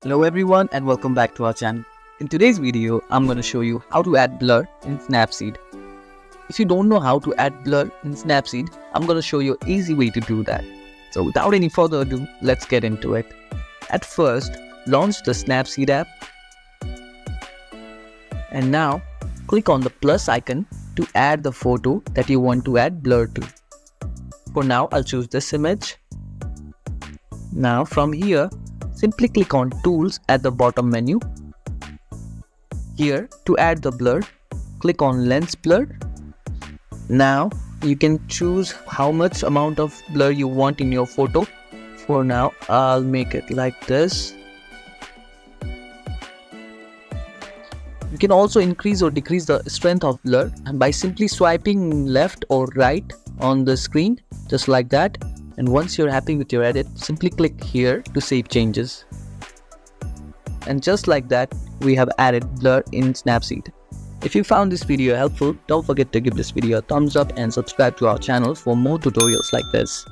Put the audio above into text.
Hello everyone and welcome back to our channel. In today's video, I'm going to show you how to add blur in Snapseed. If you don't know how to add blur in Snapseed, I'm going to show you an easy way to do that. So without any further ado, let's get into it. At first, launch the Snapseed app. And now, click on the plus icon to add the photo that you want to add blur to. For now, I'll choose this image. Now from here, simply click on Tools at the bottom menu. Here, to add the blur, click on Lens Blur. Now, you can choose how much amount of blur you want in your photo. For now, I'll make it like this. You can also increase or decrease the strength of blur by simply swiping left or right on the screen, just like that. And once you're happy with your edit, simply click here to save changes. And just like that, we have added blur in Snapseed. If you found this video helpful, don't forget to give this video a thumbs up and subscribe to our channel for more tutorials like this.